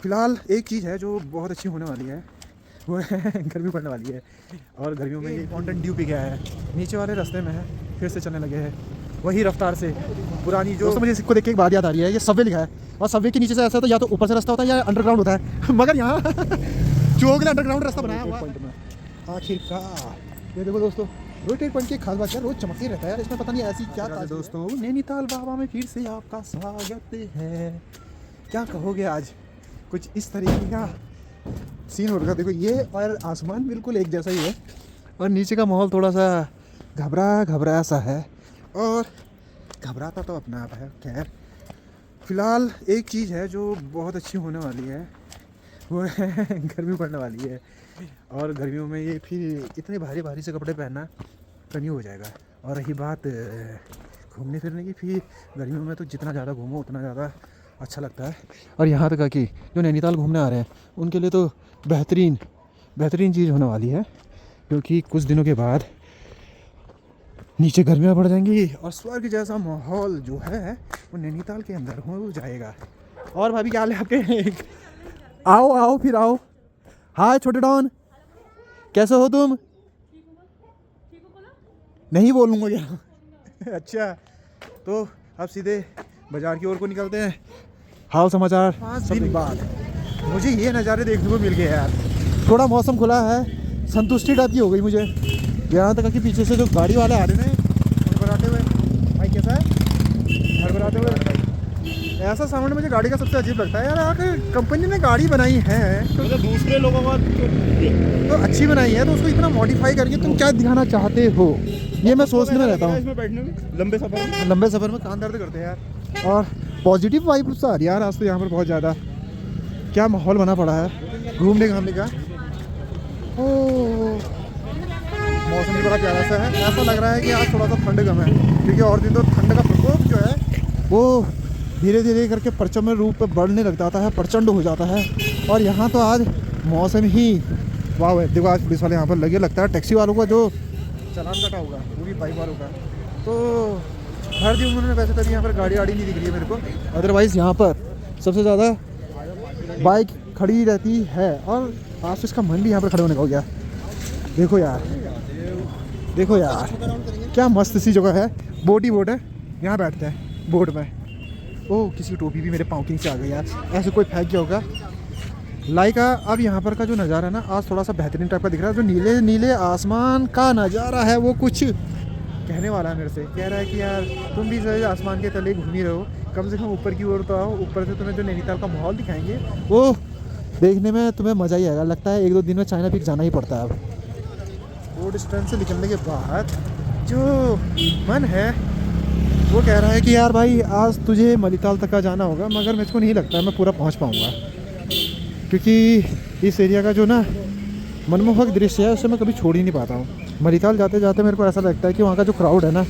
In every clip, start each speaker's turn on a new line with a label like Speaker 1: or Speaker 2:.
Speaker 1: फिलहाल एक चीज़ है जो बहुत अच्छी होने वाली है, वो है गर्मी पड़ने वाली है। और गर्मियों में ये माउंटेन ड्यू पी गया है, नीचे वाले रास्ते में है, फिर से चलने लगे हैं वही रफ्तार से पुरानी। जो मुझे इसको देख के एक बात याद आ रही है, ये सबवे लिखा है और सबवे के नीचे से ऐसा होता है, या तो ऊपर से रास्ता होता है या अंडरग्राउंड होता है मगर यहाँ जो के अंडरग्राउंड रास्ता बनाया हुआ आखिरकार। ये देखो दोस्तों, रोटेट पॉइंट की खास बात है, रोज चमकते रहता है यार इसमें, पता नहीं ऐसी क्या था। दोस्तों नैनीताल बाबा में फिर से आपका स्वागत है। क्या कहोगे आज, कुछ इस तरीके का सीन हो रखा। देखो ये और आसमान बिल्कुल एक जैसा ही है और नीचे का माहौल थोड़ा सा घबरा सा है, और घबराता तो अपना आप है। खैर फिलहाल एक चीज़ है जो बहुत अच्छी होने वाली है, वो है गर्मी पड़ने वाली है। और गर्मियों में ये फिर इतने भारी से कपड़े पहनना कमी हो जाएगा। और रही बात घूमने फिरने की, फिर गर्मियों में तो जितना ज़्यादा घूमो उतना ज़्यादा अच्छा लगता है। और यहाँ तक कि जो नैनीताल घूमने आ रहे हैं उनके लिए तो बेहतरीन चीज़ होने वाली है, क्योंकि कुछ दिनों के बाद नीचे गर्मियाँ बढ़ जाएंगी और स्वर्ग जैसा माहौल जो है वो नैनीताल के अंदर हो जाएगा। और भाभी क्या हाल है आपके? आओ फिर आओ। हाय छोटे डॉन, कैसे हो तुम? नहीं बोलूँगा क्या अच्छा, तो अब सीधे बाजार की ओर को निकलते हैं। हाल समाचार 5 दिन बाद मुझे ये नज़ारे देखने को मिल गए यार। थोड़ा मौसम खुला है, संतुष्टि टाइप की हो गई मुझे। यहाँ तक कि पीछे से जो गाड़ी वाले आ रहे हैं हड़बड़ाते हुए, भाई कैसा है, हड़बड़ाते हुए ऐसा साउंड मुझे गाड़ी का सबसे अजीब लगता है यार। अगर कंपनी ने गाड़ी बनाई है तो
Speaker 2: दूसरे लोगों का
Speaker 1: तो अच्छी बनाई है, तो उसको इतना मॉडिफाई करके तुम क्या दिखाना चाहते हो, ये मैं सोचने में रहता हूँ।
Speaker 2: इसमें बैठने में
Speaker 1: लंबे सफ़र में कान दर्द करते हैं यार। और पॉजिटिव वाइब्स आ रही है यार आज तो यहाँ पर बहुत ज़्यादा। क्या माहौल बना पड़ा है घूमने घामने का। ओह मौसम भी बड़ा प्यारा सा है। ऐसा लग रहा है कि आज थोड़ा सा ठंड कम है, क्योंकि और दिन तो ठंड का प्रकोप जो है वो धीरे धीरे करके प्रचंड रूप में बढ़ने लग जाता है, प्रचंड हो जाता है। और यहाँ तो आज मौसम ही वाह है। देखो आज पुलिस वाले यहाँ पर लगे, लगता है टैक्सी वालों का जो चालान कटा होगा, पूरी बाइक वालों का। तो हर दिन उन्होंने वैसे कभी यहाँ पर गाड़ी नहीं दिख रही है मेरे को, अदरवाइज़ यहाँ पर सबसे ज़्यादा बाइक खड़ी रहती है। और आज तो इसका मन भी यहाँ पर खड़े होने का हो गया। देखो यार क्या मस्त सी जगह है। बोट है, यहाँ बैठते हैं बोट में। ओह किसी की टोपी भी मेरे पाँव के नीचे आ गई यार, ऐसे कोई फेंक गया होगा। लाइका अब यहाँ पर का जो नज़ारा है ना आज थोड़ा सा बेहतरीन टाइप का दिख रहा है। जो नीले आसमान का नज़ारा है वो कुछ कहने वाला है मेरे से। कह रहा है कि यार तुम भी सही आसमान के तले घूम ही रहे हो, कम से कम ऊपर की ओर तो आओ, ऊपर से तुम्हें जो नैनीताल का माहौल दिखाएंगे वो देखने में तुम्हें मज़ा ही आएगा। लगता है 1-2 दिन में चाइना पीक जाना ही पड़ता है। अब बोर्ड स्टैंड से निकलने के बाद जो मन है वो कह रहा है कि यार भाई आज तुझे मलिताल तक का जाना होगा, मगर मुझको नहीं लगता मैं पूरा पहुंच पाऊंगा, क्योंकि इस एरिया का जो ना मनमोहक दृश्य है उसे मैं कभी छोड़ ही नहीं पाता हूँ। मलिताल जाते जाते मेरे को ऐसा लगता है कि वहाँ का जो क्राउड है ना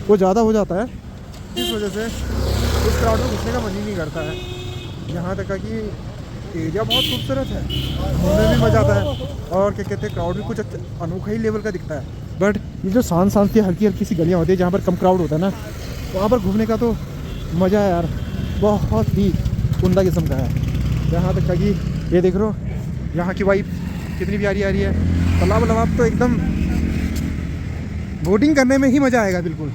Speaker 1: वो ज़्यादा हो जाता है, इस वजह से उस क्राउड में घुसने का मन ही नहीं करता है। यहाँ तक कि एरिया बहुत खूबसूरत है, घूमने में मज़ा आता है, और क्या कहते हैं क्राउड भी कुछ अनोखा ही लेवल का दिखता है। बट ये जो शांत हल्की सी गलियाँ होती है जहाँ पर कम क्राउड होता है ना, वहाँ पर घूमने का तो मज़ा है यार, बहुत ही उम्दा किस्म का है। यहाँ तक कि ये देख रहे हो यहाँ की वाइब कितनी प्यारी आ रही है। तालाब तो एकदम बोटिंग करने में ही मज़ा आएगा बिल्कुल।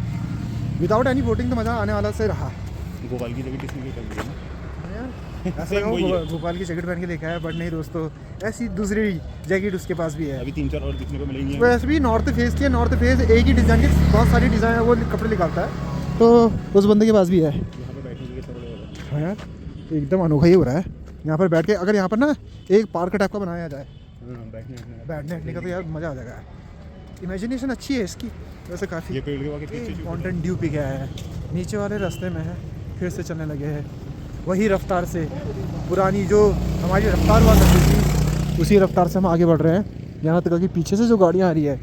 Speaker 1: विदाउट एनी बोटिंग तो मज़ा आने वाला से रहा।
Speaker 2: भोपाल की जगह किसने कर दिया
Speaker 1: ऐसा भोपाल की जैकेट पहन के देखा है, बट नहीं दोस्तों ऐसी दूसरी जैकेट उसके पास भी है।
Speaker 2: अभी 3-4 और दिखने को मिलेंगी।
Speaker 1: वैसे भी नॉर्थ फेस की है, नॉर्थ फेस एक ही डिज़ाइन की बहुत सारी डिज़ाइन है, वो कपड़े निकालता है, तो उस बंदे के पास भी है।
Speaker 2: यहाँ पर बैठने के लिए सब।
Speaker 1: हाँ यार एकदम अनोखा ही हो रहा है यहाँ पर बैठ के। अगर यहाँ पर ना एक पार्क टाइप का बनाया जाए बैठने का तो यार मज़ा आ जाएगा। इमेजिनेशन अच्छी है इसकी वैसे काफ़ी।
Speaker 2: ये पेड़ के बाकी
Speaker 1: माउंटेन ड्यू पी गया है, नीचे वाले रास्ते में है, फिर से चलने लगे हैं वही रफ्तार से। पुरानी जो हमारी रफ्तार हुआ करती थी उसी रफ्तार से हम आगे बढ़ रहे हैं। यहाँ तक कि पीछे से जो गाड़ियाँ आ रही है,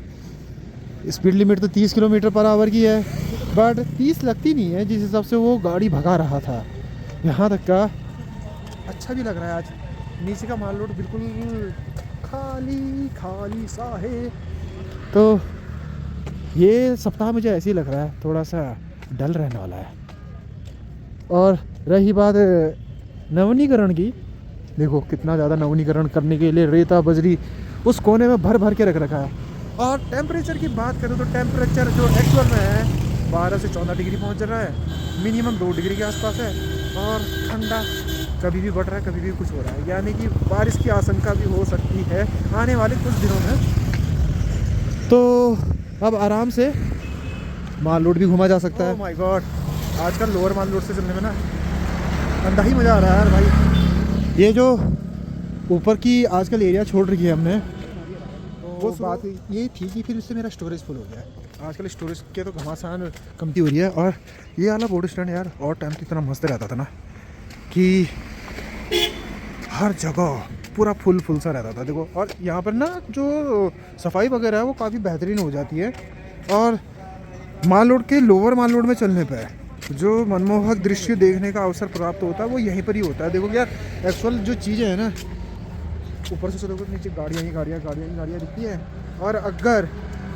Speaker 1: स्पीड लिमिट तो 30 किलोमीटर/आवर की है, बट 30 लगती नहीं है जिस हिसाब से वो गाड़ी भगा रहा था। यहाँ तक का अच्छा भी लग रहा है। आज नीचे का माल रोड बिल्कुल खाली सा है। तो ये सप्ताह मुझे ऐसे ही लग रहा है, थोड़ा सा डल रहने वाला है। और रही बात नवीनीकरण की, देखो कितना ज़्यादा नवीनीकरण करने के लिए रेता बजरी उस कोने में भर भर के रख रखा है। और टेम्परेचर की बात करें तो टेम्परेचर जो एक्चुअल में है 12 से 14 डिग्री पहुंच रहा है, मिनिमम 2 डिग्री के आसपास है। और ठंडा कभी भी बढ़ रहा है, कभी भी कुछ हो रहा है, यानी कि बारिश की आशंका भी हो सकती है आने वाले कुछ दिनों में। तो अब आराम से माल रोड भी घूमा जा सकता है। माय गॉड, आजकल लोअर माल रोड से चलने में ना अंधा ही मज़ा आ रहा है यार भाई। ये जो ऊपर की आजकल एरिया छोड़ रही है हमने, वो बात ये थी कि फिर उससे मेरा स्टोरेज फुल हो गया। आजकल स्टोरेज के तो घमासान कमती हो रही है। और ये वाला बोर्ड स्टैंड यार और टाइम की तरह मस्त रहता था ना, कि हर जगह पूरा फुल सा रहता था। देखो, और यहाँ पर ना जो सफाई वगैरह है वो काफ़ी बेहतरीन हो जाती है। और माल रोड के लोअर माल रोड में चलने पर जो मनमोहक दृश्य देखने का अवसर प्राप्त होता है वो यहीं पर ही होता है। देखो यार, एक्चुअल जो चीज़ें हैं ना, ऊपर से चलोगे तो नीचे गाड़ियाँ ही गाड़ियाँ दिखती हैं। और अगर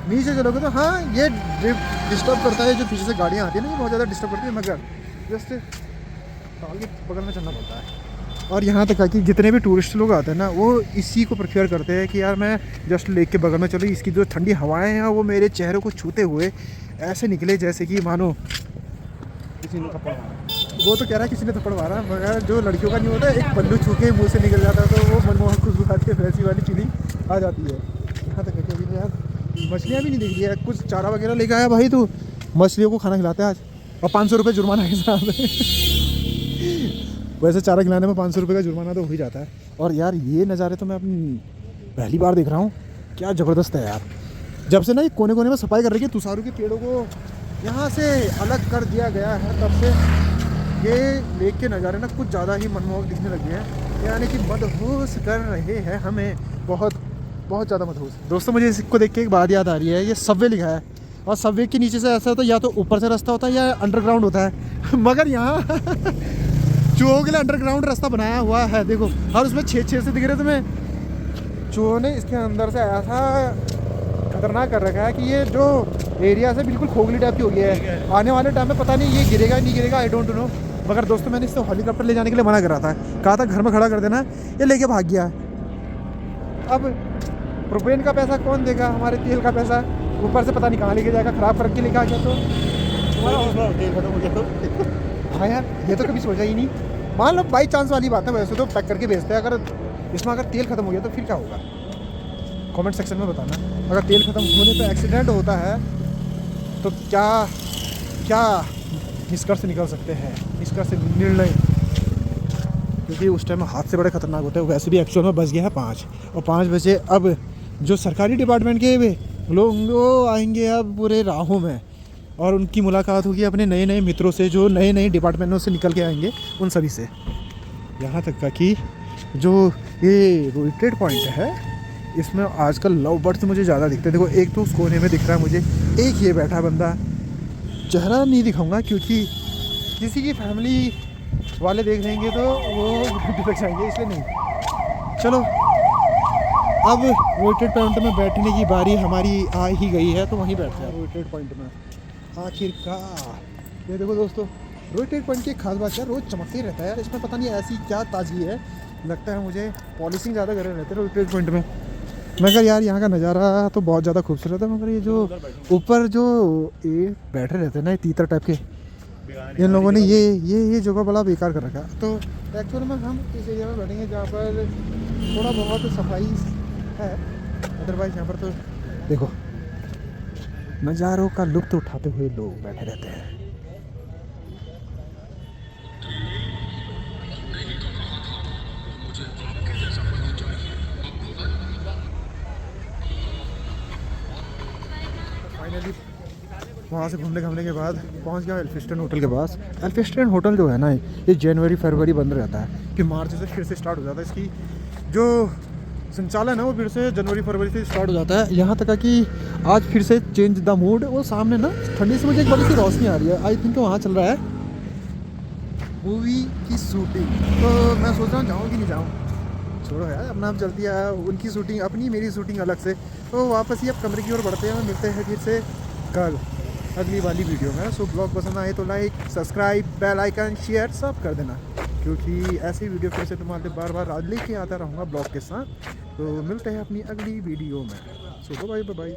Speaker 1: नीचे चलोगे तो हाँ, ये डिस्टर्ब करता है, जो पीछे से गाड़ियाँ आती हैं ना, ये बहुत ज़्यादा डिस्टर्ब करती है, मगर जस्ट ताल के बगल में चलना पड़ता है। और यहाँ तक है कि जितने भी टूरिस्ट लोग आते हैं ना, वो इसी को प्रेफर करते हैं कि यार मैं जस्ट लेक के बगल में चलूँ, इसकी जो ठंडी हवाएँ हैं वो मेरे चेहरे को छूते हुए ऐसे निकले जैसे कि मानो किसी ने थप्पड़ मारा। वो तो कह रहा है किसी ने थप्पड़ मारा, मगर जो लड़कियों का नहीं होता, एक पल्लू छू के मुँह से निकल जाता है, तो वो मनमोहक खुशबू आती है, वैसी वाली फीलिंग आ जाती है। यहाँ तक है कि अभी यार मछलियाँ भी नहीं दिख रही है। कुछ चारा वगैरह लेके आया भाई, तो मछलियों को खाना खिलाते हैं आज, और 500 रुपये जुर्माना के साथ वैसे चारा खिलाने में 500 रुपये का जुर्माना तो हो ही जाता है। और यार ये नज़ारे तो मैं अपनी पहली बार देख रहा हूँ, क्या ज़बरदस्त है यार। जब से ना ये कोने कोने में सफाई कर रही है, तुषारू के पेड़ों को यहाँ से अलग कर दिया गया है, तब से ये लेक के नज़ारे ना कुछ ज़्यादा ही मनमोहक दिखने लगे हैं, यानी कि मदहोश कर रहे हैं हमें, बहुत बहुत ज़्यादा मदहोश। दोस्तों, मुझे इसको देख के एक बात याद आ रही है, ये सबवे लिखा है, और सबवे के नीचे से ऐसा होता है, या तो ऊपर से रास्ता होता है या अंडरग्राउंड होता है मगर यहाँ चूहों के लिए अंडरग्राउंड रास्ता बनाया हुआ है, देखो। और उसमें 6 से दिख रहे तुम्हें। चूहों ने इसके अंदर से ऐसा खतरनाक कर रखा है कि ये जो एरिया से बिल्कुल खोखली टाइप की हो गया है। आने वाले टाइम में पता नहीं ये गिरेगा नहीं गिरेगा, आई डोंट नो। मगर दोस्तों, मैंने इससे हेलीकॉप्टर ले जाने के लिए मना कर रहा था, कहा था घर में खड़ा कर देना, ये लेके भाग गया। अब प्रोपेन का पैसा कौन देगा, हमारे तेल का पैसा, ऊपर से पता नहीं कहाँ लेके जाएगा, ख़राब करके लेके आ गया तो
Speaker 2: तेल खत्म हो गया तो।
Speaker 1: हाँ यार, ये तो कभी सोचा ही नहीं। मान लो बाई चांस वाली बात है, वैसे तो पैक करके भेजते हैं, अगर इसमें अगर तेल खत्म हो गया तो फिर क्या होगा, कमेंट सेक्शन में बताना। अगर तेल खत्म होने पे एक्सीडेंट होता है तो क्या क्या निष्कर्ष निकल सकते हैं, निष्कर्ष निर्णय, क्योंकि उस टाइम हाथ से बड़े खतरनाक होते हैं। वैसे भी एक्चुअल में बच गया है 5, और 5 बजे अब जो सरकारी डिपार्टमेंट के लोग वो आएंगे अब पूरे राहों में, और उनकी मुलाकात होगी अपने नए नए मित्रों से, जो नए नए डिपार्टमेंटों से निकल के आएंगे, उन सभी से। यहाँ तक का कि जो ये रोटेड पॉइंट है, इसमें आजकल लव बर्ड्स मुझे ज़्यादा दिखते हैं। देखो, एक तो उस कोने में दिख रहा है मुझे, एक ये बैठा बंदा, चेहरा नहीं दिखाऊंगा क्योंकि किसी की फैमिली वाले देख लेंगे तो वो दिख जाएंगे, इसलिए नहीं। चलो, अब रोटेड पॉइंट में बैठने की बारी हमारी आ ही गई है, तो वहीं बैठते हैं रोटेड पॉइंट में आखिरकार। ये देखो दोस्तों, रोटेड पॉइंट की खास बात है, रोज़ चमकते ही रहता है यार, इसमें पता नहीं ऐसी क्या ताजगी है, लगता है मुझे पॉलिशिंग ज़्यादा करे रहते हैं रोटेड पॉइंट में। मगर यार यहाँ का नज़ारा तो बहुत ज़्यादा खूबसूरत है, मगर ये जो ऊपर जो ये बैठे रहते हैं ना, ये तीतर टाइप के, इन लोगों ने ये जगह बड़ा बेकार कर रखा। तो एक्चुअल में हम इस एरिया में बैठेंगे जहाँ पर थोड़ा बहुत सफाई है, अदरवाइज़ यहाँ पर तो देखो नज़ारों का लुत्फ़ उठाते हुए लोग बैठे रहते हैं। फाइनली वहाँ से घूमने के बाद पहुँच गया एल्फिस्टन होटल के पास। एल्फिस्टन होटल जो है ना, ये जनवरी फरवरी बंद रहता है, कि मार्च से फिर से स्टार्ट हो जाता है। इसकी जो संचालन है वो फिर से जनवरी फरवरी से स्टार्ट हो जाता है। यहाँ तक कि आज फिर से चेंज द मूड, वो सामने ना ठंडी से मुझे एक बड़ी सी रोशनी आ रही है, आई थिंक वहाँ चल रहा है मूवी की शूटिंग। तो मैं सोच रहा हूँ जाऊँ कि नहीं जाऊँ, छोड़ो यार, अपना आप चलती है, उनकी शूटिंग अपनी, मेरी शूटिंग अलग से। तो वापस ही अब कमरे की ओर बढ़ते हैं, मिलते हैं फिर से कल अगली वाली वीडियो में। सो ब्लॉग पसंद आए तो like, subscribe, bell icon, share सब कर देना। क्योंकि ऐसी वीडियो फिर से तुम्हारे बार बार लेके आता रहूँगा ब्लॉग के साथ। तो मिलते हैं अपनी अगली वीडियो में। सो बाय बाय।